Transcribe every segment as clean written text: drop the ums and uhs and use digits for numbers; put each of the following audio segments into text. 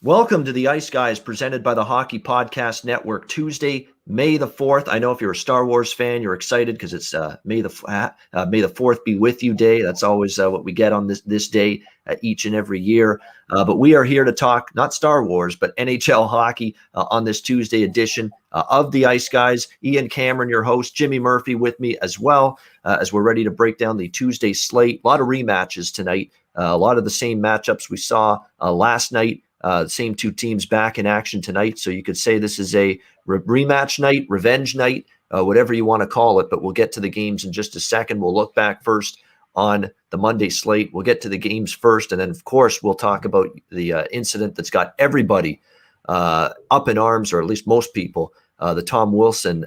Welcome to the Ice Guys presented by the Hockey Podcast Network. Tuesday, May the 4th. I know if you're a Star Wars fan, you're excited because it's May the 4th be with you day. That's always what we get on this day each and every year. But we are here to talk not Star Wars, but NHL hockey on this Tuesday edition of the Ice Guys. Ian Cameron, your host, Jimmy Murphy with me as well as we're ready to break down the Tuesday slate. A lot of rematches tonight. A lot of the same matchups we saw last night. Same two teams back in action tonight. So you could say this is a rematch night, revenge night, whatever you want to call it. But we'll get to the games in just a second. We'll look back first on the Monday slate. We'll get to the games first. And then, of course, we'll talk about the incident that's got everybody up in arms, or at least most people, the Tom Wilson,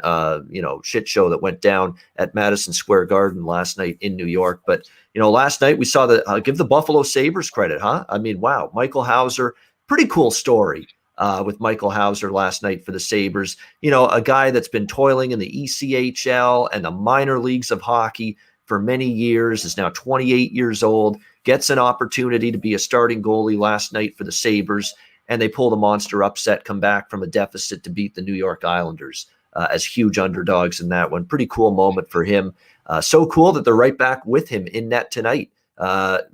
shit show that went down at Madison Square Garden last night in New York. But, last night we saw give the Buffalo Sabres credit, huh? I mean, wow, Michael Hauser. Pretty cool story with Michael Hauser last night for the Sabres. A guy that's been toiling in the ECHL and the minor leagues of hockey for many years, is now 28 years old, gets an opportunity to be a starting goalie last night for the Sabres, and they pull the monster upset, come back from a deficit to beat the New York Islanders as huge underdogs in that one. Pretty cool moment for him. So cool that they're right back with him in net tonight.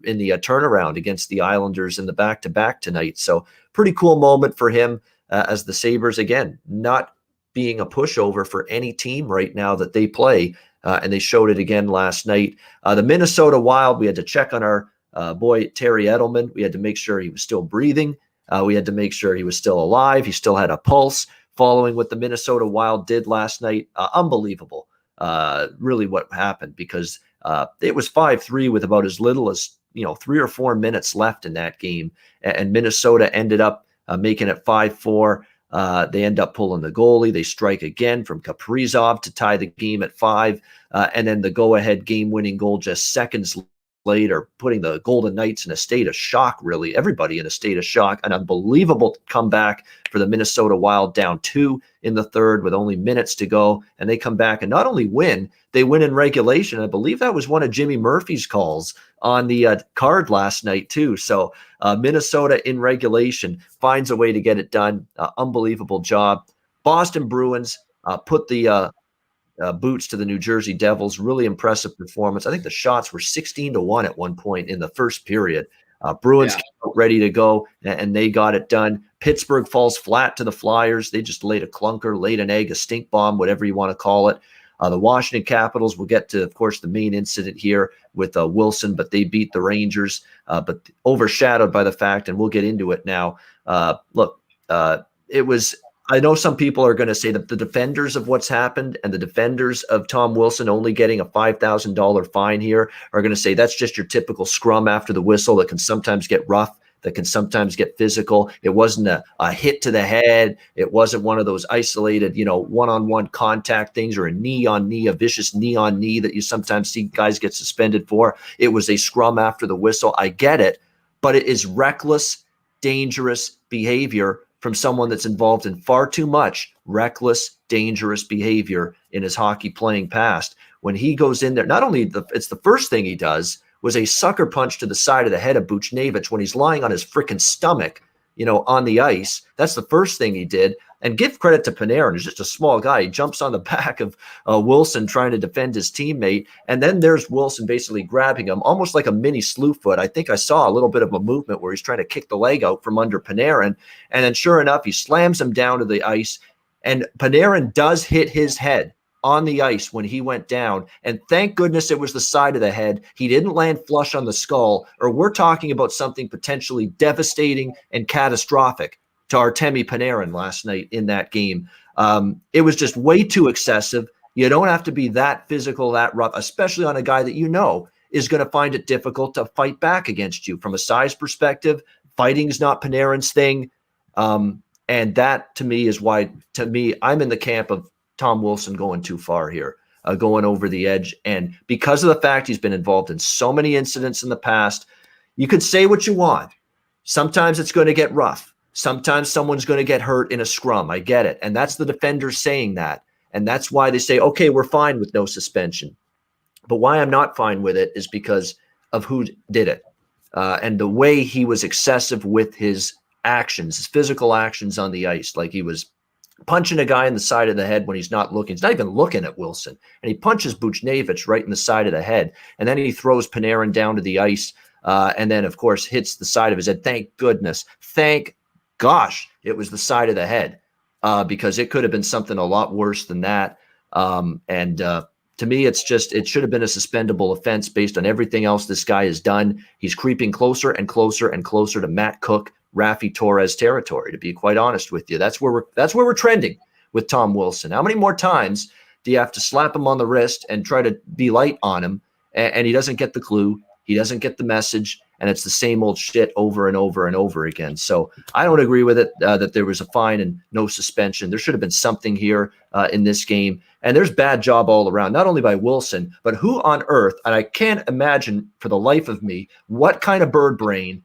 In the turnaround against the Islanders in the back-to-back tonight. So pretty cool moment for him as the Sabres, again, not being a pushover for any team right now that they play. And they showed it again last night. The Minnesota Wild, we had to check on our boy Terry Edelman. We had to make sure he was still breathing. We had to make sure he was still alive. He still had a pulse following what the Minnesota Wild did last night. Unbelievable, really what happened, because it was 5-3 with about as little as 3 or 4 minutes left in that game, and Minnesota ended up making it 5-4. They end up pulling the goalie. They strike again from Kaprizov to tie the game at 5, and then the go-ahead game-winning goal just seconds later, putting the Golden Knights in a state of shock. Really, everybody in a state of shock. An unbelievable comeback for the Minnesota Wild, down 2 in the third with only minutes to go, and they come back and not only win, they win in regulation. I believe that was one of Jimmy Murphy's calls on the card last night too. So Minnesota in regulation finds a way to get it done. Unbelievable job. Boston Bruins put the boots to the New Jersey Devils. Really impressive performance. I think the shots were 16-1 at one point in the first period. Bruins came out ready to go, and they got it done. Pittsburgh falls flat to the Flyers. They just laid a clunker, laid an egg, a stink bomb, whatever you want to call it. The Washington Capitals, we'll get to, of course, the main incident here with Wilson, but they beat the Rangers, but overshadowed by the fact, and we'll get into it now. It was, I know some people are going to say that the defenders of what's happened and the defenders of Tom Wilson only getting a $5,000 fine here are going to say that's just your typical scrum after the whistle that can sometimes get rough, that can sometimes get physical. It wasn't a hit to the head. It wasn't one of those isolated, one-on-one contact things, or a knee-on-knee, a vicious knee-on-knee that you sometimes see guys get suspended for. It was a scrum after the whistle. I get it, but it is reckless, dangerous behavior from someone that's involved in far too much reckless, dangerous behavior in his hockey playing past. When he goes in there, not only it's the first thing he does was a sucker punch to the side of the head of Buchnevich when he's lying on his freaking stomach, on the ice. That's the first thing he did. And give credit to Panarin. He's just a small guy. He jumps on the back of Wilson trying to defend his teammate. And then there's Wilson basically grabbing him, almost like a mini slew foot. I think I saw a little bit of a movement where he's trying to kick the leg out from under Panarin. And then sure enough, he slams him down to the ice. And Panarin does hit his head on the ice when he went down. And thank goodness it was the side of the head. He didn't land flush on the skull, or we're talking about something potentially devastating and catastrophic to Artemi Panarin last night in that game. It was just way too excessive. You don't have to be that physical, that rough, especially on a guy that is going to find it difficult to fight back against you. From a size perspective, fighting is not Panarin's thing. And that, to me, is why, I'm in the camp of Tom Wilson going too far here, going over the edge. And because of the fact he's been involved in so many incidents in the past, you could say what you want. Sometimes it's going to get rough. Sometimes someone's going to get hurt in a scrum. I get it. And that's the defenders saying that. And that's why they say, okay, we're fine with no suspension. But why I'm not fine with it is because of who did it and the way he was excessive with his actions, his physical actions on the ice, like he was punching a guy in the side of the head when he's not looking. He's not even looking at Wilson. And he punches Buchnevich right in the side of the head. And then he throws Panarin down to the ice. And then, of course, hits the side of his head. Thank goodness. Thank gosh it was the side of the head, because it could have been something a lot worse than that. To me, it should have been a suspendable offense based on everything else this guy has done. He's creeping closer and closer and closer to Matt Cook, Rafi Torres territory, to be quite honest with you. That's where we're trending with Tom Wilson. How many more times do you have to slap him on the wrist and try to be light on him, and he doesn't get the clue, he doesn't get the message, and it's the same old shit over and over and over again. So I don't agree with it, that there was a fine and no suspension. There should have been something here in this game. And there's bad job all around, not only by Wilson, but who on earth, and I can't imagine for the life of me, what kind of bird brain,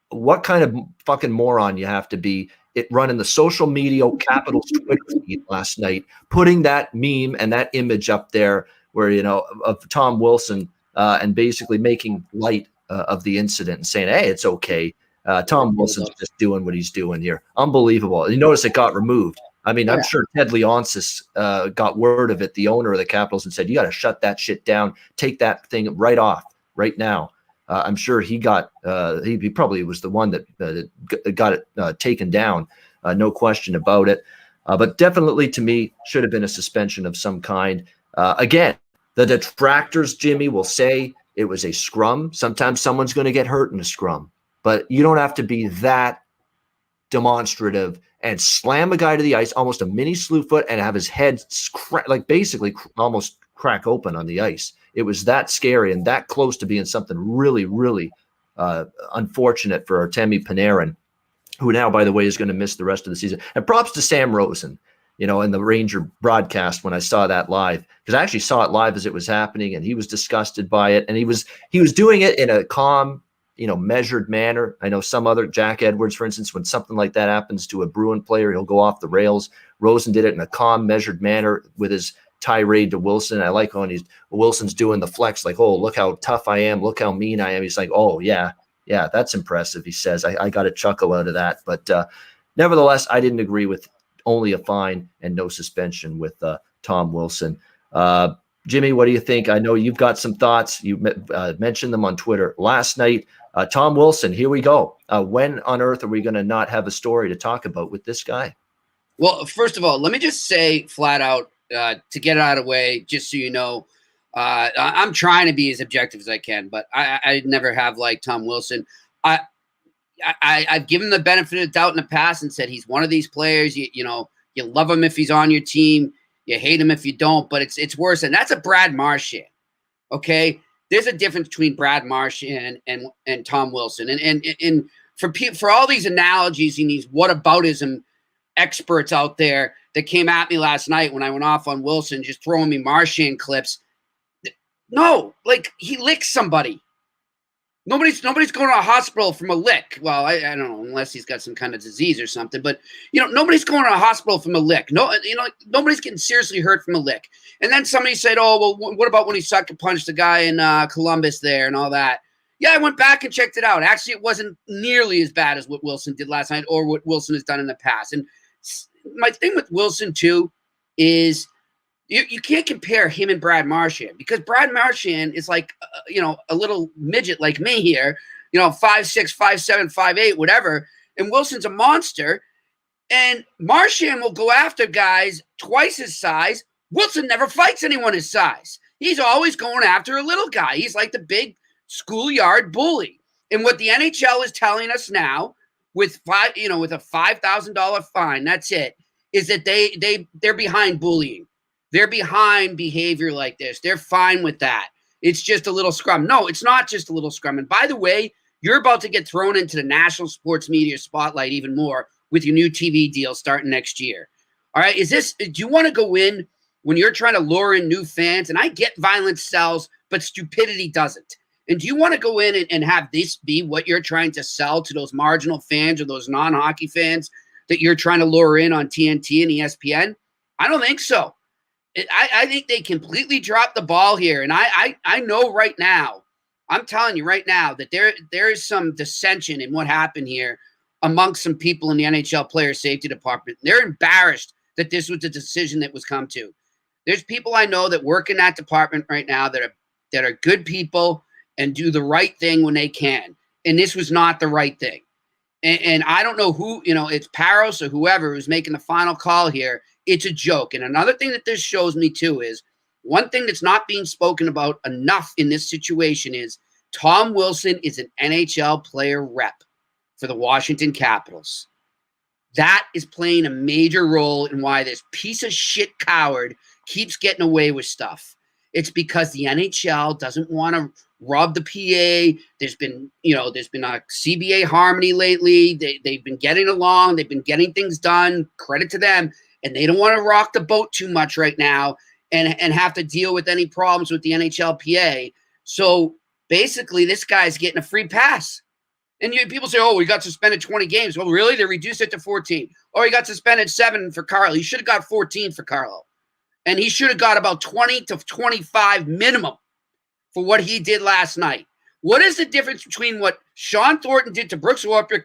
what kind of fucking moron you have to be running the social media Capitals Twitter feed last night, putting that meme and that image up there where, of Tom Wilson and basically making light of the incident and saying, hey, it's okay. Tom Wilson's just doing what he's doing here. Unbelievable. You notice it got removed. I mean, I'm sure Ted Leonsis got word of it, the owner of the Capitals, and said, you got to shut that shit down. Take that thing right off right now. I'm sure he got he probably was the one that got it taken down. No question about it. But definitely, to me, should have been a suspension of some kind. Again, the detractors, Jimmy, will say it was a scrum. Sometimes someone's going to get hurt in a scrum. But you don't have to be that demonstrative and slam a guy to the ice, almost a mini slew foot, and have his head basically almost crack open on the ice. It was that scary and that close to being something really, really unfortunate for Artemi Panarin, who now, by the way, is going to miss the rest of the season. And props to Sam Rosen, in the Ranger broadcast when I saw that live, because I actually saw it live as it was happening, and he was disgusted by it, and he was doing it in a calm, measured manner. I know some other, Jack Edwards, for instance, when something like that happens to a Bruin player, he'll go off the rails. Rosen did it in a calm, measured manner with his tirade to Wilson. I like when Wilson's doing the flex, like, oh, look how tough I am, look how mean I am. He's like, oh yeah, that's impressive. He says, I got a chuckle out of that. But nevertheless, I didn't agree with only a fine and no suspension with Tom Wilson. Jimmy, what do you think? I know you've got some thoughts. You mentioned them on Twitter last night. Tom Wilson, here we go. When on earth are we going to not have a story to talk about with this guy? Well, first of all, let me just say flat out, to get it out of the way, just so you know, I'm trying to be as objective as I can, but I never have liked Tom Wilson. I've given the benefit of the doubt in the past and said he's one of these players. You love him if he's on your team, you hate him if you don't. But it's worse, and that's a Brad Marchand. Okay, there's a difference between Brad Marchand and Tom Wilson, and for all these analogies and these whataboutism experts out there that came at me last night when I went off on Wilson, just throwing me Marchand clips. No, like, he licked somebody. Nobody's going to a hospital from a lick. Well, I don't know, unless he's got some kind of disease or something. But nobody's going to a hospital from a lick. No, nobody's getting seriously hurt from a lick. And then somebody said, "Oh, well, what about when he sucker punched the guy in Columbus there and all that?" Yeah, I went back and checked it out. Actually, it wasn't nearly as bad as what Wilson did last night or what Wilson has done in the past. And my thing with Wilson too is you can't compare him and Brad Marchand, because Brad Marchand is like, a little midget like me here, 5'6", 5'7", 5'8", whatever. And Wilson's a monster. And Marchand will go after guys twice his size. Wilson never fights anyone his size. He's always going after a little guy. He's like the big schoolyard bully. And what the NHL is telling us now, with a $5,000 fine, that's it, is that they're behind bullying. They're behind behavior like this. They're fine with that. It's just a little scrum. No, it's not just a little scrum. And by the way, you're about to get thrown into the national sports media spotlight even more with your new TV deal starting next year. All right. Do you want to go in when you're trying to lure in new fans? And I get violence sells, but stupidity doesn't. And do you want to go in and have this be what you're trying to sell to those marginal fans or those non-hockey fans that you're trying to lure in on TNT and ESPN? I don't think so. I think they completely dropped the ball here. And I know right now, I'm telling you right now, that there is some dissension in what happened here amongst some people in the NHL player safety department. They're embarrassed that this was the decision that was come to. There's people I know that work in that department right now that are good people and do the right thing when they can. And this was not the right thing. And I don't know who, it's Paros or whoever who's making the final call here. It's a joke. And another thing that this shows me too is one thing that's not being spoken about enough in this situation is Tom Wilson is an NHL player rep for the Washington Capitals. That is playing a major role in why this piece of shit coward keeps getting away with stuff. It's because the NHL doesn't want to rub the PA. There's been a CBA harmony lately. They've been getting along. They've been getting things done. Credit to them. And they don't want to rock the boat too much right now and have to deal with any problems with the NHLPA. So basically, this guy's getting a free pass. And people say, oh, he got suspended 20 games. Well, really? They reduced it to 14. Or he got suspended 7 for Carlo. He should have got 14 for Carlo. And he should have got about 20 to 25 minimum for what he did last night. What is the difference between what Sean Thornton did to Brooks Orpik,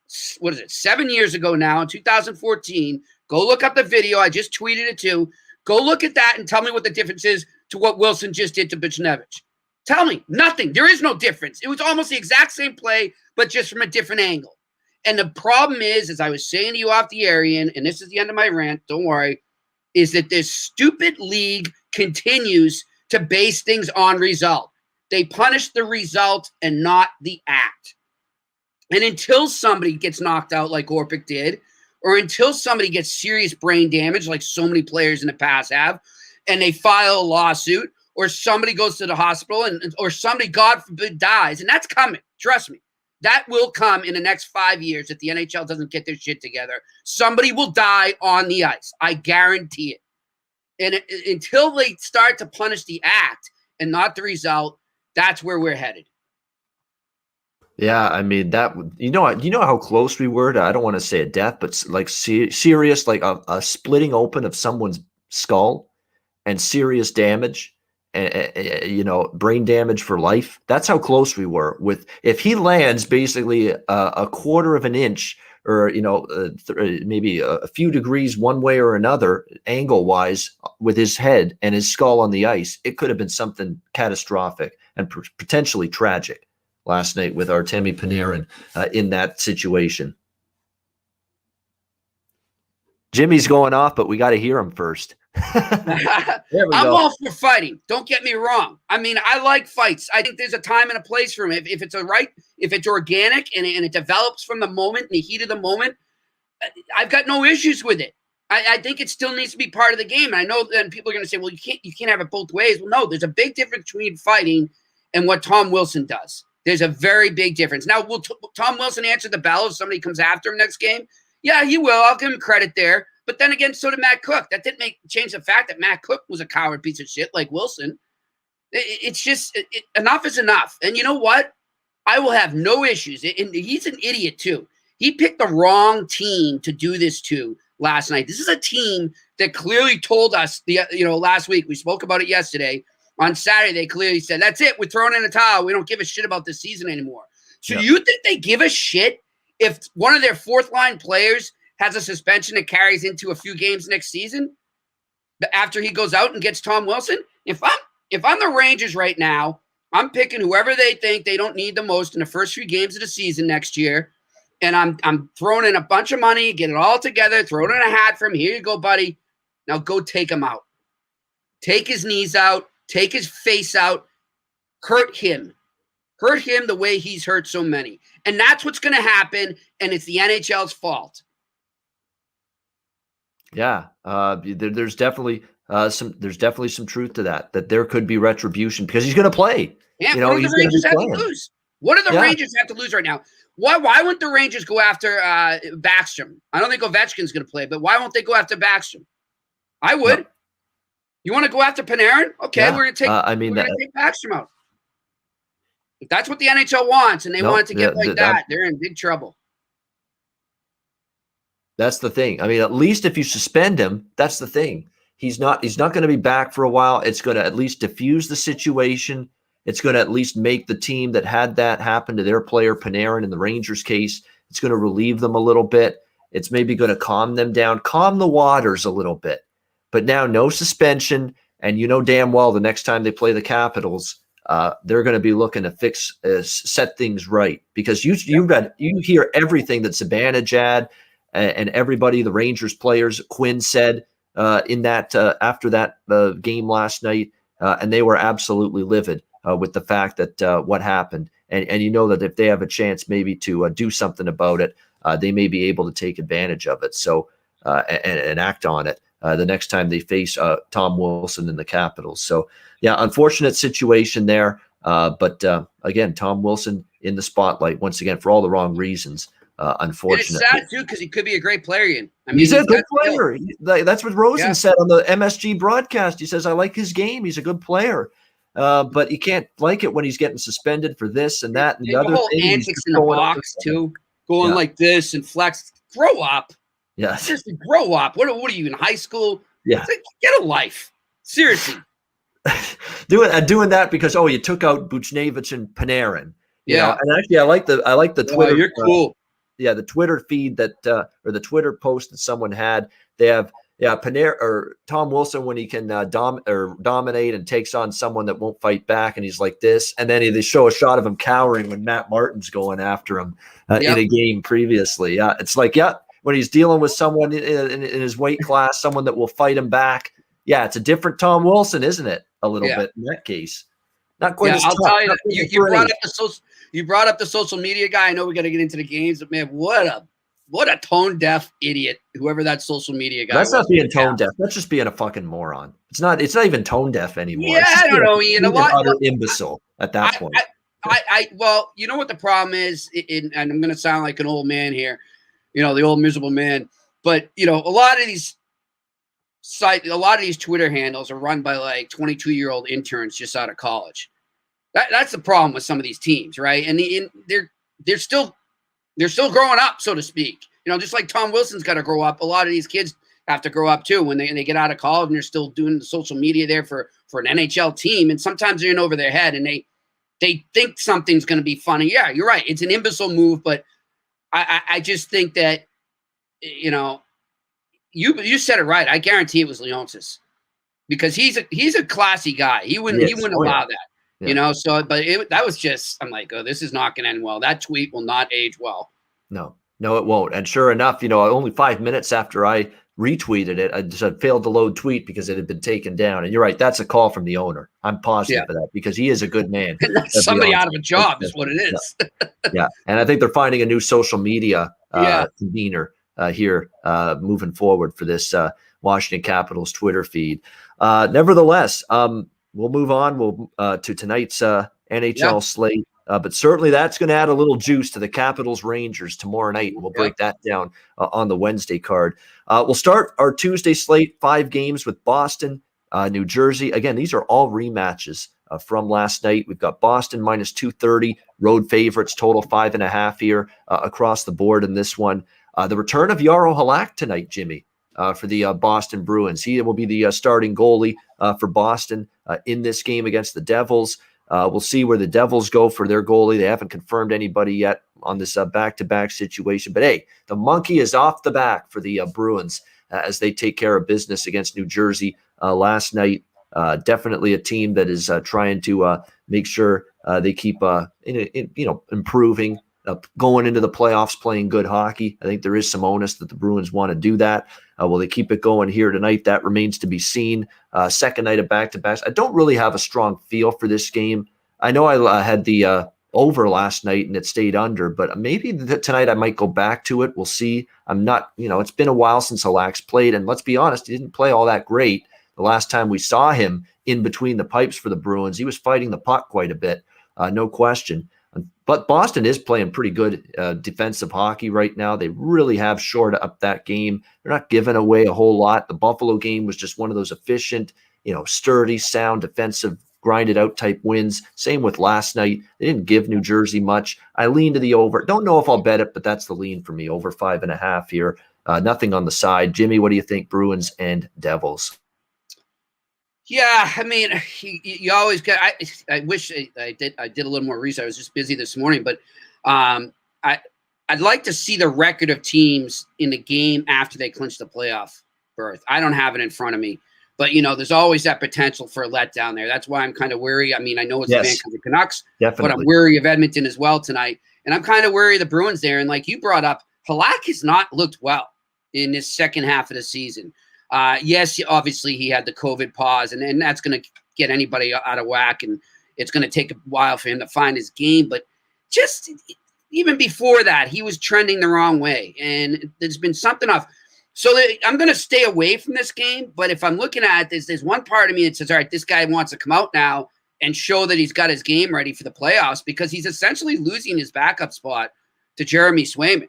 7 years ago now in 2014? Go look up the video. I just tweeted it too. Go look at that and tell me what the difference is to what Wilson just did to Buchnevich. Tell me. Nothing. There is no difference. It was almost the exact same play, but just from a different angle. And the problem is, as I was saying to you off the air, Ian, and this is the end of my rant, don't worry, is that this stupid league continues to base things on result. They punish the result and not the act. And until somebody gets knocked out like Orpik did, or until somebody gets serious brain damage like so many players in the past have, and they file a lawsuit, or somebody goes to the hospital, or somebody, God forbid, dies, and that's coming. Trust me. That will come in the next 5 years if the NHL doesn't get their shit together. Somebody will die on the ice. I guarantee it. And until they start to punish the act and not the result, that's where we're headed. Yeah, I mean that. How close we were to, I don't want to say a death, but like serious, like a splitting open of someone's skull and serious damage. Brain damage for life. That's how close we were with, if he lands basically a quarter of an inch or, maybe a few degrees one way or another angle wise with his head and his skull on the ice, it could have been something catastrophic and potentially tragic last night with Artemi Panarin in that situation. Jimmy's going off, but we got to hear him first. I'm all for fighting. Don't get me wrong. I mean, I like fights. I think there's a time and a place for them. If it's organic and it develops from the moment, in the heat of the moment, I've got no issues with it. I think it still needs to be part of the game. And I know then people are going to say, well, you can't have it both ways. Well, no, there's a big difference between fighting and what Tom Wilson does. There's a very big difference. Now, will Tom Wilson answer the bell if somebody comes after him next game? Yeah, he will. I'll give him credit there. But then again, so did Matt Cook. That didn't change the fact that Matt Cook was a coward piece of shit like Wilson. It's just enough is enough. And you know what? I will have no issues. And he's an idiot too. He picked the wrong team to do this to last night. This is a team that clearly told us last week. We spoke about it yesterday. On Saturday, they clearly said, that's it. We're throwing in a towel. We don't give a shit about this season anymore. So Do you think they give a shit if one of their fourth line players has a suspension that carries into a few games next season after he goes out and gets Tom Wilson? If I'm the Rangers right now, I'm picking whoever they think they don't need the most in the first few games of the season next year, and I'm throwing in a bunch of money, get it all together, throw it in a hat for him. Here you go, buddy. Now go take him out. Take his knees out. Take his face out. Hurt him. Hurt him the way he's hurt so many. And that's what's going to happen, and it's the NHL's fault. Yeah, there's definitely some truth to that there could be retribution because he's going to play. Yeah, what do the Rangers have to lose? What do the Rangers have to lose right now? Why wouldn't the Rangers go after Backstrom? I don't think Ovechkin's going to play, but why won't they go after Backstrom? I would. No. You want to go after Panarin? Okay, we're going to take take Backstrom out. If that's what the NHL wants and they want it to get that, they're in big trouble. That's the thing. I mean, at least if you suspend him, that's the thing. He's not going to be back for a while. It's going to at least diffuse the situation. It's going to at least make the team that had that happen to their player Panarin in the Rangers case It's going to relieve them a little bit. It's maybe going to calm them down, calm the waters a little bit. But now no suspension, and you know damn well the next time they play the Capitals, they're going to be looking to set things right, because you hear everything that Zibanejad and everybody, the Rangers players, Quinn said in that after that game last night, and they were absolutely livid with the fact that what happened, and you know that if they have a chance maybe to do something about it, they may be able to take advantage of it. So and act on it the next time they face Tom Wilson and the Capitals. So yeah, unfortunate situation there. But again, Tom Wilson in the spotlight once again for all the wrong reasons. Unfortunately, and it's sad too because he could be a great player. Ian. I mean, he's a good player. That's what Rosen said on the MSG broadcast. He says, "I like his game. He's a good player." But you can't like it when he's getting suspended for this and that and the other whole thing. Antics in the box too, going like this and flex. Grow up. Yeah, seriously, grow up. What are you in high school? Yeah, like, get a life. Seriously, doing that because you took out Buchnevich and Panarin. You know? And actually, I like the Twitter. You're cool. The Twitter feed that or the Twitter post that someone had. They have Panarin or Tom Wilson when he can dominate and takes on someone that won't fight back, and he's like this, and then they show a shot of him cowering when Matt Martin's going after him in a game previously. It's like when he's dealing with someone in his weight class, someone that will fight him back. Yeah, it's a different Tom Wilson, isn't it? A little bit in that case. Not quite as I'll tough, tell you, you brought up the social media guy. I know we got to get into the games, but man, what a tone deaf idiot, whoever that social media guy. That's not being tone deaf. That's just being a fucking moron. It's not even tone deaf anymore. Yeah, I don't know, Ian. Utter imbecile at that point. Well, you know what the problem is, and I'm going to sound like an old man here, the old miserable man. But a lot of these Twitter handles are run by like 22-year-old interns just out of college. That's the problem with some of these teams, right? And they're still growing up, so to speak. Just like Tom Wilson's got to grow up. A lot of these kids have to grow up too when they get out of college and they're still doing the social media there for an NHL team. And sometimes they're in over their head and they think something's going to be funny. Yeah, you're right. It's an imbecile move, but I just think that you said it right. I guarantee it was Leonsis because he's a classy guy. He wouldn't allow that. Yeah. That was just, I'm like, oh, this is not going to end well. That tweet will not age well. No, it won't. And sure enough, only 5 minutes after I retweeted it, I just failed to load tweet because it had been taken down. And you're right. That's a call from the owner. I'm positive of that because he is a good man. That's somebody out of a job is what it is. Yeah. And I think they're finding a new social media convener here moving forward for this Washington Capitals Twitter feed. Nevertheless, we'll move on to tonight's NHL slate. But certainly that's going to add a little juice to the Capitals Rangers tomorrow night. And we'll break that down on the Wednesday card. We'll start our Tuesday slate, 5 games with Boston, New Jersey. Again, these are all rematches from last night. We've got Boston minus 230, road favorites, total 5.5 here across the board in this one. The return of Jarro Halak tonight, Jimmy, for the Boston Bruins. He will be the starting goalie for Boston in this game against the Devils. We'll see where the Devils go for their goalie. They haven't confirmed anybody yet on this back-to-back situation. But, hey, the monkey is off the back for the Bruins as they take care of business against New Jersey last night. Definitely a team that is trying to make sure they keep improving, going into the playoffs, playing good hockey. I think there is some onus that the Bruins want to do that. Will they keep it going here tonight? That remains to be seen. Second night of back-to-backs. I don't really have a strong feel for this game. I know I had the over last night and it stayed under, but maybe tonight I might go back to it. We'll see. I'm not, it's been a while since Halak's played, and let's be honest, he didn't play all that great. The last time we saw him in between the pipes for the Bruins, he was fighting the puck quite a bit, no question. But Boston is playing pretty good defensive hockey right now. They really have shored up that game. They're not giving away a whole lot. The Buffalo game was just one of those efficient, sturdy, sound, defensive, grinded out type wins. Same with last night. They didn't give New Jersey much. I lean to the over. Don't know if I'll bet it, but that's the lean for me. Over 5.5 here. Nothing on the side. Jimmy, what do you think? Bruins and Devils. Yeah, I mean, you always get. I wish I did a little more research. I was just busy this morning, but I I'd like to see the record of teams in the game after they clinch the playoff berth. I don't have it in front of me, but there's always that potential for a letdown there. That's why I'm kind of worried. I mean, I know it's the Vancouver Canucks, but I'm wary of Edmonton as well tonight. And I'm kind of wary of the Bruins there. And like you brought up, Halak has not looked well in this second half of the season. Yes, obviously he had the COVID pause, and that's going to get anybody out of whack, and it's going to take a while for him to find his game. But just even before that, he was trending the wrong way, and there's been something off. So I'm going to stay away from this game. But if I'm looking at this, there's one part of me that says, all right, this guy wants to come out now and show that he's got his game ready for the playoffs, because he's essentially losing his backup spot to Jeremy Swayman.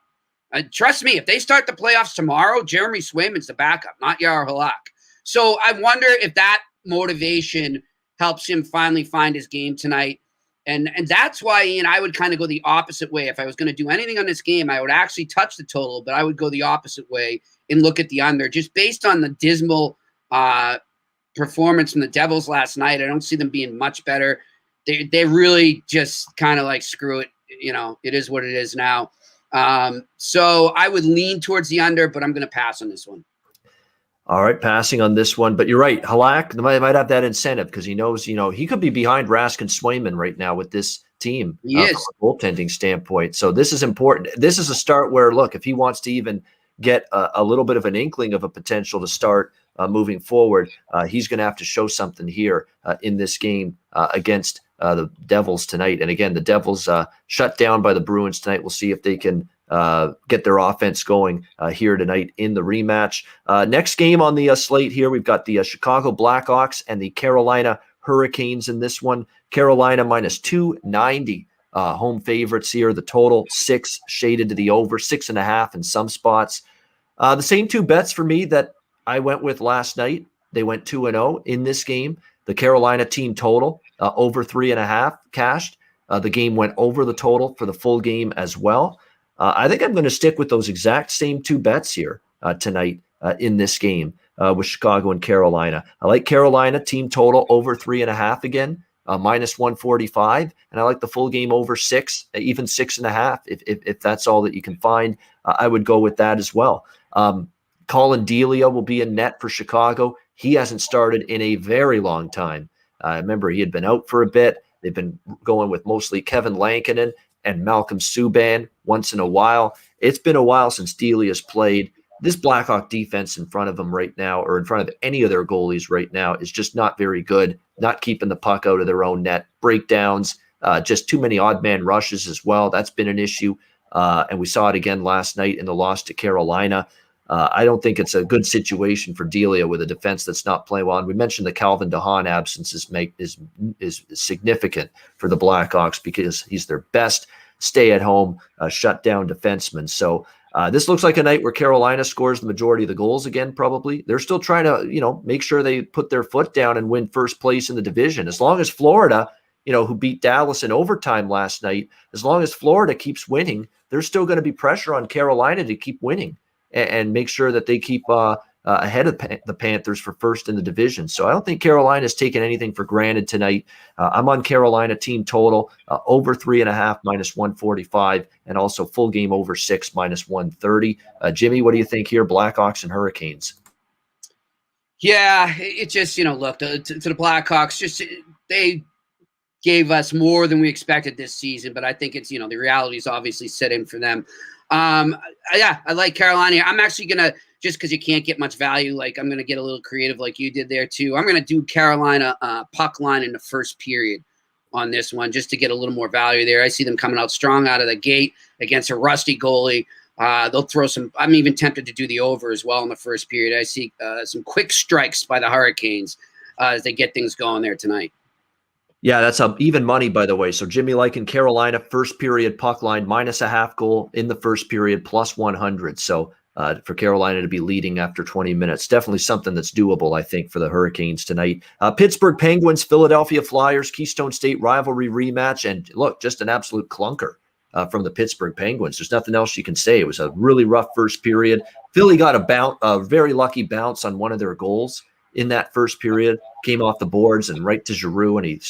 Trust me, if they start the playoffs tomorrow, Jeremy Swayman's the backup, not Jaromir Halak. So I wonder if that motivation helps him finally find his game tonight. And that's why, Ian, I would kind of go the opposite way. If I was going to do anything on this game, I would actually touch the total, but I would go the opposite way and look at the under. Just based on the dismal performance from the Devils last night, I don't see them being much better. They really just kind of like, screw it. It is what it is now. So I would lean towards the under, but I'm going to pass on this one. All right, passing on this one, but you're right. Halak might have that incentive because he knows, he could be behind Rask and Swayman right now with this team from a goaltending standpoint. So this is important. This is a start where, look, if he wants to even get a little bit of an inkling of a potential to start moving forward, he's going to have to show something here in this game against the Devils tonight. And again, the Devils shut down by the Bruins tonight. We'll see if they can get their offense going here tonight in the rematch. Next game on the slate here, we've got the Chicago Blackhawks and the Carolina Hurricanes in this one. Carolina minus 290 home favorites here. The total 6 shaded to the over, 6.5 in some spots. The same two bets for me that I went with last night. They went 2-0 in this game. The Carolina team total over 3.5 cashed. The game went over the total for the full game as well. I think I'm going to stick with those exact same two bets here tonight in this game with Chicago and Carolina. I like Carolina team total over 3.5 again, minus 145, and I like the full game over 6, even 6.5. If that's all that you can find, I would go with that as well. Colin Delia will be in net for Chicago. He hasn't started in a very long time. Remember, he had been out for a bit. They've been going with mostly Kevin Lankinen and Malcolm Subban once in a while. It's been a while since Delia's played. This Blackhawk defense in front of them right now, or in front of any of their goalies right now, is just not very good. Not keeping the puck out of their own net. Breakdowns, just too many odd man rushes as well. That's been an issue. And we saw it again last night in the loss to Carolina. I don't think it's a good situation for Delia with a defense that's not playing well. And we mentioned the Calvin DeHaan absence is significant for the Blackhawks because he's their best stay-at-home, shut-down defenseman. So this looks like a night where Carolina scores the majority of the goals again, probably. They're still trying to, make sure they put their foot down and win first place in the division. As long as Florida, who beat Dallas in overtime last night, as long as Florida keeps winning, there's still going to be pressure on Carolina to keep winning and make sure that they keep ahead of the Panthers for first in the division. So I don't think Carolina's taken anything for granted tonight. I'm on Carolina team total over 3.5 minus 145, and also full game over 6 minus 130. Jimmy, what do you think here? Blackhawks and Hurricanes. Yeah, it just, look, to the Blackhawks, just they gave us more than we expected this season, but I think it's, the reality is obviously set in for them. Yeah, I like Carolina. I'm actually going to, just because you can't get much value, I'm going to get a little creative like you did there too. I'm going to do Carolina puck line in the first period on this one just to get a little more value there. I see them coming out strong out of the gate against a rusty goalie. They'll throw some – I'm even tempted to do the over as well in the first period. I see some quick strikes by the Hurricanes as they get things going there tonight. Yeah, that's even money, by the way. So Jimmy liking Carolina first period puck line minus a half goal in the first period plus 100. So for Carolina to be leading after 20 minutes, definitely something that's doable, I think, for the Hurricanes tonight. Pittsburgh Penguins, Philadelphia Flyers, Keystone State rivalry rematch. And look, just an absolute clunker from the Pittsburgh Penguins. There's nothing else you can say. It was a really rough first period. Philly got a very lucky bounce on one of their goals in that first period, came off the boards and right to Giroux, and he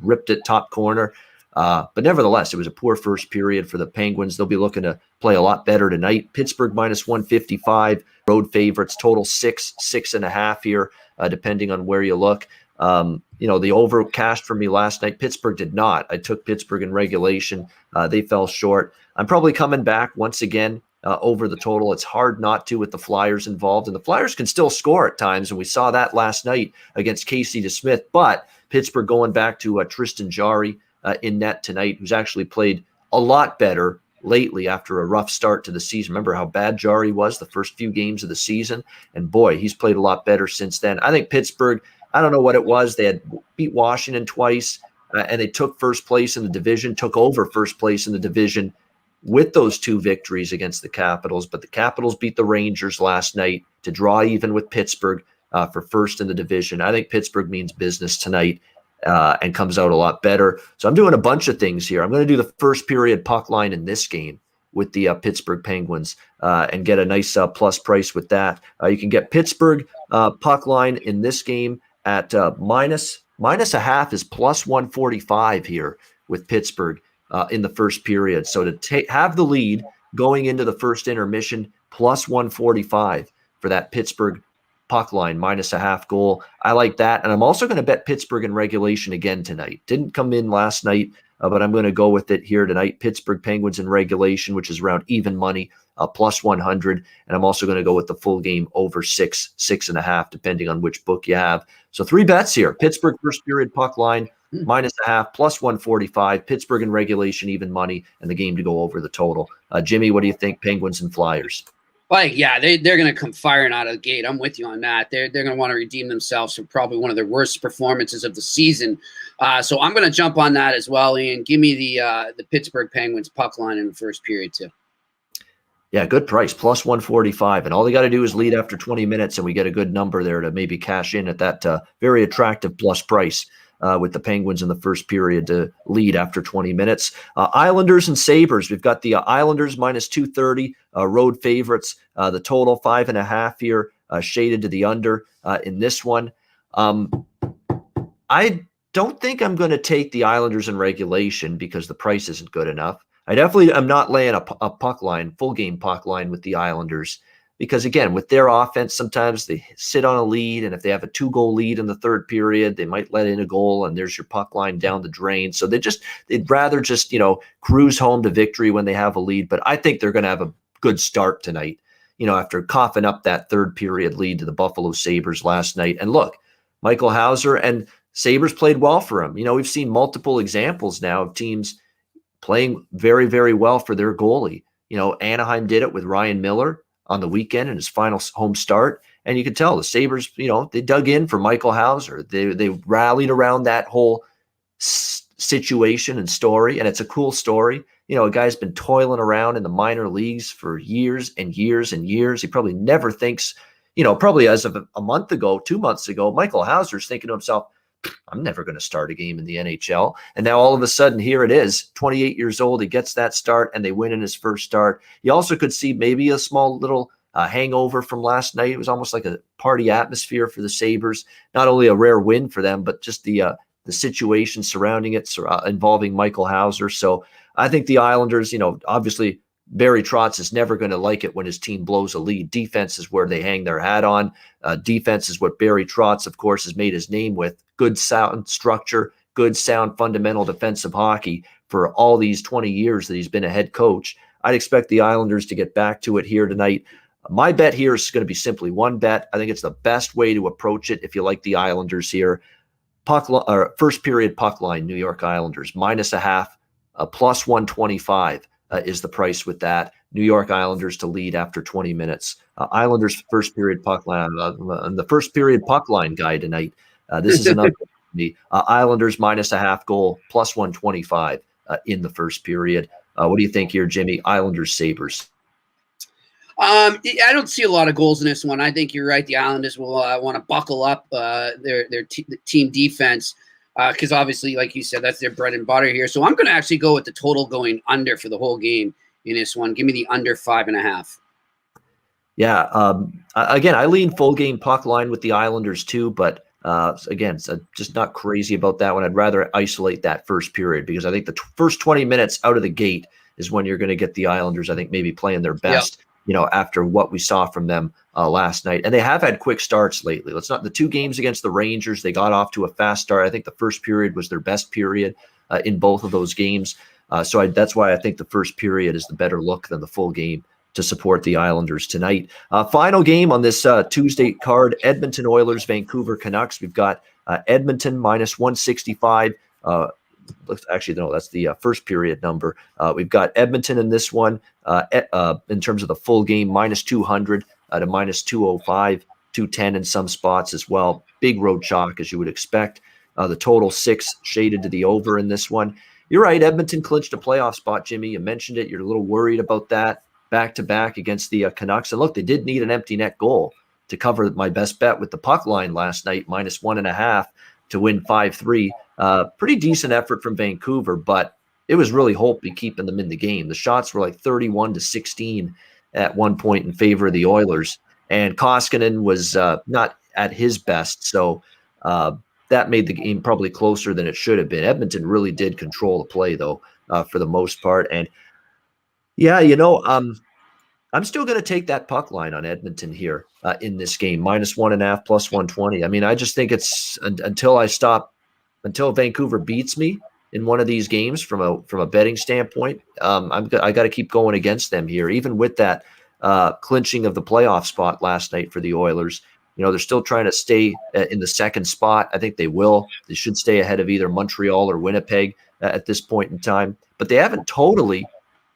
ripped it top corner. But nevertheless, it was a poor first period for the Penguins. They'll be looking to play a lot better tonight. Pittsburgh minus 155, road favorites, total 6.5 here, depending on where you look. The over cashed for me last night. Pittsburgh did not. I took Pittsburgh in regulation. They fell short. I'm probably coming back once again over the total. It's hard not to with the Flyers involved, and the Flyers can still score at times, and we saw that last night against Casey DeSmith. But Pittsburgh going back to Tristan Jarry in net tonight, who's actually played a lot better lately after a rough start to the season. Remember how bad Jarry was the first few games of the season? And boy, he's played a lot better since then. I think Pittsburgh, I don't know what it was. They had beat Washington twice, and they took first place in the division, took over first place in the division with those 2 victories against the Capitals. But the Capitals beat the Rangers last night to draw even with Pittsburgh for first in the division. I think Pittsburgh means business tonight and comes out a lot better. So I'm doing a bunch of things here. I'm going to do the first period puck line in this game with the Pittsburgh Penguins and get a nice plus price with that. You can get Pittsburgh puck line in this game at minus a half is plus 145 here with Pittsburgh in the first period. So to have the lead going into the first intermission, plus 145 for that Pittsburgh puck line, minus a half goal. I like that. And I'm also going to bet Pittsburgh in regulation again tonight. Didn't come in last night, but I'm going to go with it here tonight. Pittsburgh Penguins in regulation, which is around even money, plus 100. And I'm also going to go with the full game over 6.5, depending on which book you have. So 3 bets here. Pittsburgh first period puck line, minus a half, plus 145. Pittsburgh in regulation, even money, and the game to go over the total. Jimmy, what do you think? Penguins and Flyers. Yeah, they're going to come firing out of the gate. I'm with you on that. They're going to want to redeem themselves from probably one of their worst performances of the season. So I'm going to jump on that as well, Ian. Give me the Pittsburgh Penguins puck line in the first period too. Yeah, good price, plus 145. And all they got to do is lead after 20 minutes, and we get a good number there to maybe cash in at that very attractive plus price. With the Penguins in the first period to lead after 20 minutes. Islanders and Sabres. We've got the Islanders minus 230, road favorites. The total 5.5 here, shaded to the under in this one. I don't think I'm going to take the Islanders in regulation because the price isn't good enough. I definitely am not laying a puck line, full game puck line with the Islanders. Because, again, with their offense, sometimes they sit on a lead, and if they have a 2-goal lead in the third period, they might let in a goal, and there's your puck line down the drain. So they'd rather just, cruise home to victory when they have a lead. But I think they're going to have a good start tonight, after coughing up that third period lead to the Buffalo Sabres last night. And look, Michael Hauser and Sabres played well for him. We've seen multiple examples now of teams playing very, very well for their goalie. Anaheim did it with Ryan Miller on the weekend in his final home start. And you could tell the Sabres, they dug in for Michael Hauser. They rallied around that whole situation and story. And it's a cool story. A guy's been toiling around in the minor leagues for years and years and years. He probably never thinks, probably as of a month ago, 2 months ago, Michael Hauser's thinking to himself, I'm never going to start a game in the NHL. And now all of a sudden, here it is, 28 years old. He gets that start and they win in his first start. You also could see maybe a small little hangover from last night. It was almost like a party atmosphere for the Sabres. Not only a rare win for them, but just the situation surrounding it, involving Michael Hauser. So I think the Islanders, obviously Barry Trotz is never going to like it when his team blows a lead. Defense is where they hang their hat on. Defense is what Barry Trotz, of course, has made his name with. Good sound structure, good sound fundamental defensive hockey for all these 20 years that he's been a head coach. I'd expect the Islanders to get back to it here tonight. My bet here is going to be simply one bet. I think it's the best way to approach it if you like the Islanders here. First period puck line, New York Islanders, minus a half, plus 125. Is the price with that. New York Islanders to lead after 20 minutes. Islanders first period puck line. The first period puck line guy tonight. This is another me. Islanders minus a half goal, plus 125 in the first period. What do you think here, Jimmy? Islanders, Sabres. I don't see a lot of goals in this one. I think you're right. The Islanders will want to buckle up their team defense. Because obviously, like you said, that's their bread and butter here. So I'm going to actually go with the total going under for the whole game in this one. Give me the under 5.5. Yeah. Again, I lean full game puck line with the Islanders too, but Again, so just not crazy about that one. I'd rather isolate that first period because I think the first 20 minutes out of the gate is when you're going to get the Islanders, I think, maybe playing their best, after what we saw from them last night. And they have had quick starts lately. The 2 games against the Rangers, they got off to a fast start. I think the first period was their best period in both of those games. So that's why I think the first period is the better look than the full game to support the Islanders tonight. Final game on this Tuesday card, Edmonton Oilers, Vancouver Canucks. We've got Edmonton minus 165. Actually, no, that's the first period number. We've got Edmonton in this one in terms of the full game, minus 200 to minus 205, 210 in some spots as well. Big road chalk, as you would expect. The total 6 shaded to the over in this one. You're right. Edmonton clinched a playoff spot, Jimmy. You mentioned it. You're a little worried about that back-to-back against the Canucks. And look, they did need an empty net goal to cover my best bet with the puck line last night, minus 1.5 to win 5-3. Pretty decent effort from Vancouver, but it was really Holtby keeping them in the game. The shots were like 31-16 at one point in favor of the Oilers. And Koskinen was not at his best. So that made the game probably closer than it should have been. Edmonton really did control the play, though, for the most part. And yeah, I'm still going to take that puck line on Edmonton here in this game, minus 1.5 plus 120. I mean, I just think it's until Vancouver beats me in one of these games from a betting standpoint. I got to keep going against them here, even with that clinching of the playoff spot last night for the Oilers. They're still trying to stay in the second spot. I think they will. They should stay ahead of either Montreal or Winnipeg at this point in time, but they haven't totally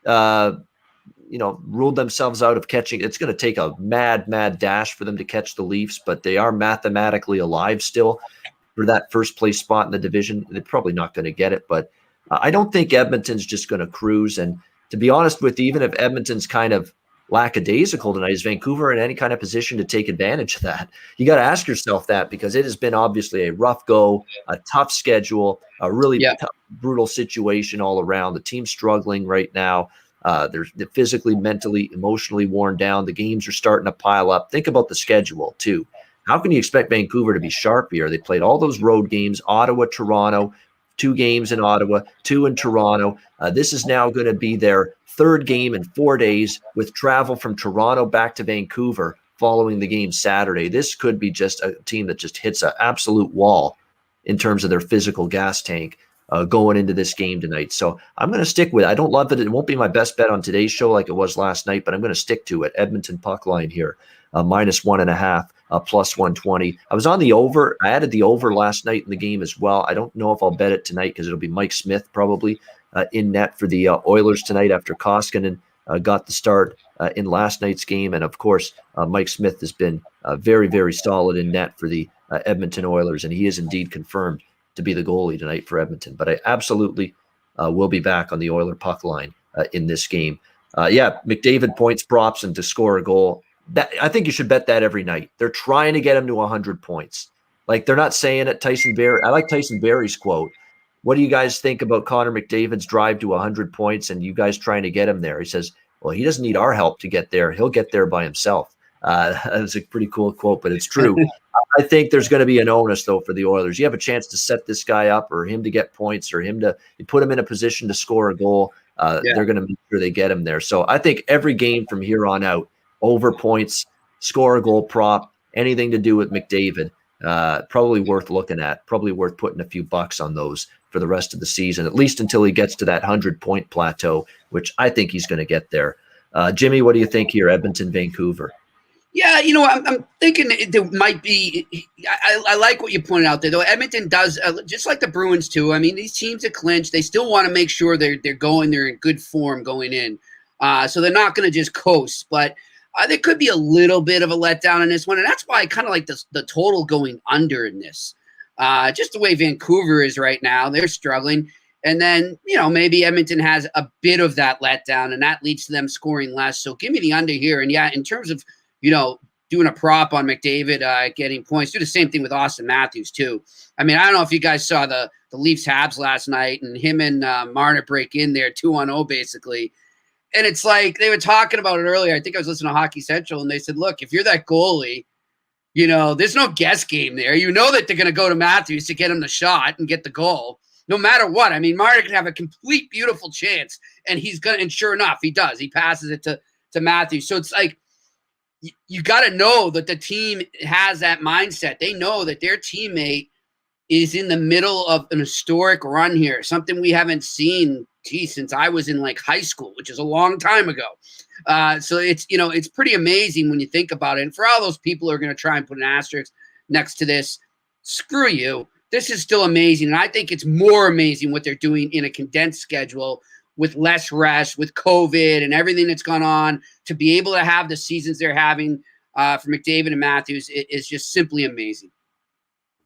ruled themselves out of catching. It's going to take a mad dash for them to catch the Leafs, but they are mathematically alive still for that first place spot in the division. They're probably not going to get it, but I don't think Edmonton's just going to cruise. And to be honest with you, even if Edmonton's kind of lackadaisical tonight, is Vancouver in any kind of position to take advantage of that? You got to ask yourself that, because it has been obviously a rough go, a tough schedule, a really tough, brutal situation all around. The team's struggling right now. They're physically, mentally, emotionally worn down. The games are starting to pile up. Think about the schedule, too. How can you expect Vancouver to be sharp here? They played all those road games, Ottawa, Toronto, 2 games in Ottawa, 2 in Toronto. This is now going to be their 3rd game in 4 days, with travel from Toronto back to Vancouver following the game Saturday. This could be just a team that just hits an absolute wall in terms of their physical gas tank going into this game tonight. So I'm going to stick with it. I don't love it. It won't be my best bet on today's show like it was last night, but I'm going to stick to it. Edmonton puck line here, minus 1.5, plus 120. I was on the over. I added the over last night in the game as well. I don't know if I'll bet it tonight because it'll be Mike Smith probably in net for the Oilers tonight after Koskinen got the start in last night's game. And of course, Mike Smith has been very, very solid in net for the Edmonton Oilers, and he is indeed confirmed to be the goalie tonight for Edmonton. But I absolutely will be back on the Oiler puck line in this game. McDavid points, props, and to score a goal. I think you should bet that every night. They're trying to get him to 100 points. Like, they're not saying it. Tyson Barrie. I like Tyson Barrie's quote. What do you guys think about Connor McDavid's drive to 100 points and you guys trying to get him there? He says, well, he doesn't need our help to get there. He'll get there by himself. That's a pretty cool quote, but it's true. I think there's going to be an onus, though, for the Oilers. You have a chance to set this guy up, or him to get points, or him to put him in a position to score a goal. They're going to make sure they get him there. So I think every game from here on out, over points, score a goal prop, anything to do with McDavid, probably worth looking at, probably worth putting a few bucks on those for the rest of the season, at least until he gets to that 100-point plateau, which I think he's going to get there. Jimmy, what do you think here, Edmonton, Vancouver? Yeah, I'm thinking there might be. I like what you pointed out there, though. Edmonton does, just like the Bruins too. I mean, these teams that clinch, they still want to make sure they're in good form going in. So they're not going to just coast, but there could be a little bit of a letdown in this one, and that's why I kind of like the total going under in this. Just the way Vancouver is right now, they're struggling. And then, maybe Edmonton has a bit of that letdown, and that leads to them scoring less. So give me the under here. And yeah, in terms of, doing a prop on McDavid getting points, do the same thing with Austin Matthews too. I mean, I don't know if you guys saw the Leafs Habs last night, and him and Marner break in there 2-on-0 basically. And it's like they were talking about it earlier. I think I was listening to Hockey Central, and they said, look, if you're that goalie, There's no guess game there. You know that they're going to go to Matthews to get him the shot and get the goal, no matter what. I mean, Marner can have a complete beautiful chance, and he's going to, and sure enough, he does. He passes it to Matthews. So it's like, you got to know that the team has that mindset. They know that their teammate is in the middle of an historic run here, something we haven't seen, since I was in like high school, which is a long time ago. So it's pretty amazing when you think about it. And for all those people who are going to try and put an asterisk next to this, screw you. This is still amazing. And I think it's more amazing what they're doing in a condensed schedule with less rest, with COVID and everything that's gone on, to be able to have the seasons they're having for McDavid and Matthews is just simply amazing.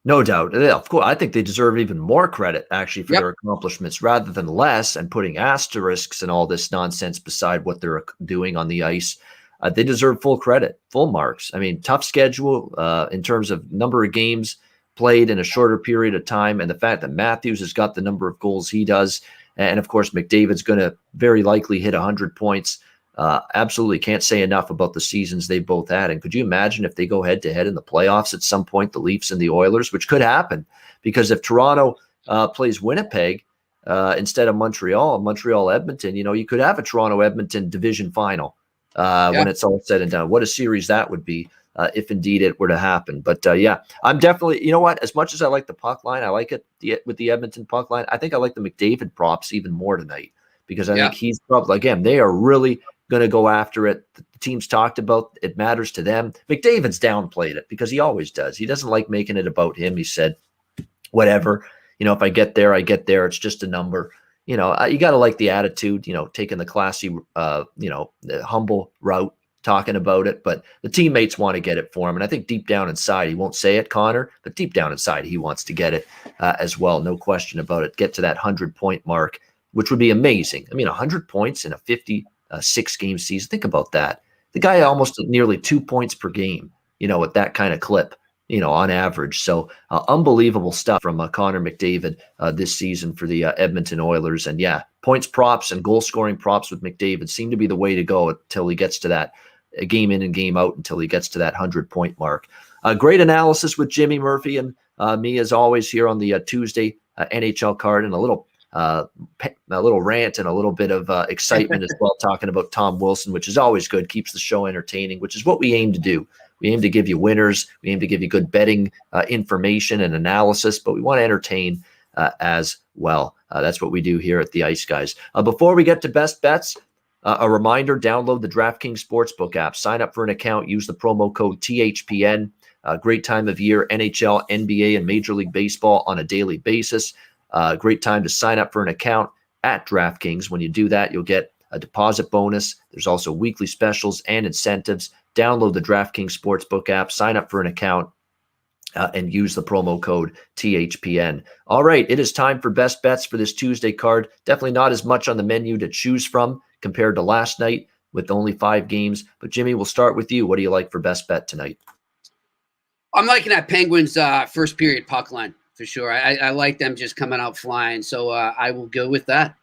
No doubt. Yeah, of course, I think they deserve even more credit, actually, for their accomplishments rather than less, and putting asterisks and all this nonsense beside what they're doing on the ice. They deserve full credit, full marks. I mean, tough schedule in terms of number of games played in a shorter period of time, and the fact that Matthews has got the number of goals he does, and of course, McDavid's going to very likely hit 100 points. Absolutely can't say enough about the seasons they both had. And could you imagine if they go head-to-head in the playoffs at some point, the Leafs and the Oilers, which could happen, because if Toronto plays Winnipeg instead of Montreal-Edmonton, you could have a Toronto-Edmonton division final when it's all said and done. What a series that would be if indeed it were to happen. But I'm definitely, you know what, as much as I like the puck line, I like it with the Edmonton puck line. I think I like the McDavid props even more tonight, because I think he's probably, again, they are really going to go after it. The team's talked about it matters to them. McDavid's downplayed it because he always does. He doesn't like making it about him. He said, whatever, if I get there, I get there. It's just a number. You got to like the attitude, taking the classy, the humble route, talking about it. But the teammates want to get it for him. And I think deep down inside, he won't say it, Connor, but deep down inside, he wants to get it as well. No question about it. Get to that 100-point mark, which would be amazing. I mean, 100 points in a 56-game season. Think about that. The guy almost nearly 2 points per game, at that kind of clip, on average. So unbelievable stuff from Connor McDavid this season for the Edmonton Oilers. And points props and goal scoring props with McDavid seem to be the way to go until he gets to that game in and game out, until he gets to that 100-point mark. Great analysis with Jimmy Murphy and me, as always, here on the Tuesday NHL card, and a little rant and a little bit of excitement as well, talking about Tom Wilson, which is always good, keeps the show entertaining, which is what we aim to do. We aim to give you winners. We aim to give you good betting information and analysis, but we want to entertain as well. That's what we do here at the Ice Guys. Before we get to best bets, a reminder, download the DraftKings Sportsbook app. Sign up for an account. Use the promo code THPN. Great time of year, NHL, NBA, and Major League Baseball on a daily basis. Great time to sign up for an account at DraftKings. When you do that, you'll get a deposit bonus. There's also weekly specials and incentives. Download the DraftKings Sportsbook app, sign up for an account, and use the promo code THPN. All right, it is time for best bets for this Tuesday card. Definitely not as much on the menu to choose from compared to last night with only 5 games. But Jimmy, we'll start with you. What do you like for best bet tonight? I'm liking that Penguins first period puck line for sure. I like them just coming out flying. So I will go with that.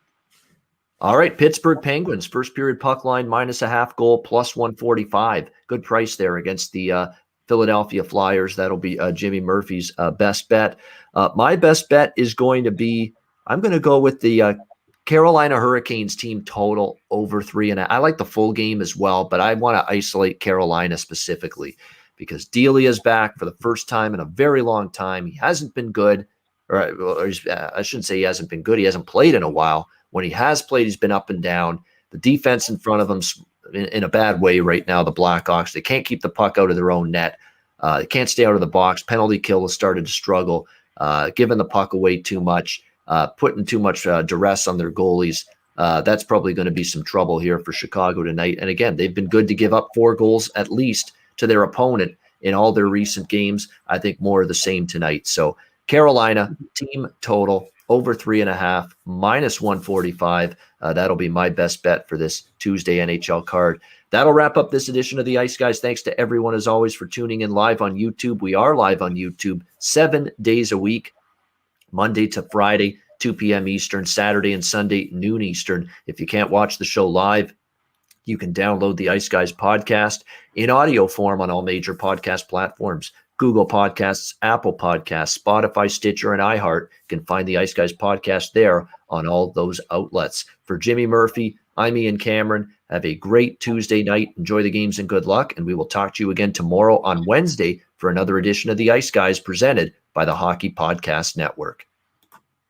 All right, Pittsburgh Penguins, first period puck line, -0.5 goal, plus 145. Good price there against the Philadelphia Flyers. That'll be Jimmy Murphy's best bet. My best bet is going to be, I'm going to go with the Carolina Hurricanes team total over 3.5. I like the full game as well, but I want to isolate Carolina specifically because Delia's back for the first time in a very long time. He hasn't been good, or I shouldn't say he hasn't been good. He hasn't played in a while. When he has played, he's been up and down. The defense in front of him's in a bad way right now, the Blackhawks. They can't keep the puck out of their own net. They can't stay out of the box. Penalty kill has started to struggle, giving the puck away too much, putting too much duress on their goalies. That's probably going to be some trouble here for Chicago tonight. And again, they've been good to give up 4 goals at least to their opponent in all their recent games. I think more of the same tonight. So Carolina team total over 3.5, -145. That'll be my best bet for this Tuesday NHL card. That'll wrap up this edition of the Ice Guys. Thanks to everyone, as always, for tuning in live on YouTube. We are live on YouTube 7 days a week, Monday to Friday, 2 p.m. Eastern, Saturday and Sunday, noon Eastern. If you can't watch the show live, You can download the Ice Guys podcast in audio form on all major podcast platforms. Google Podcasts, Apple Podcasts, Spotify, Stitcher, and iHeart. You can find the Ice Guys podcast there on all those outlets. For Jimmy Murphy, I'm Ian Cameron. Have a great Tuesday night. Enjoy the games and good luck. And we will talk to you again tomorrow on Wednesday for another edition of the Ice Guys presented by the Hockey Podcast Network.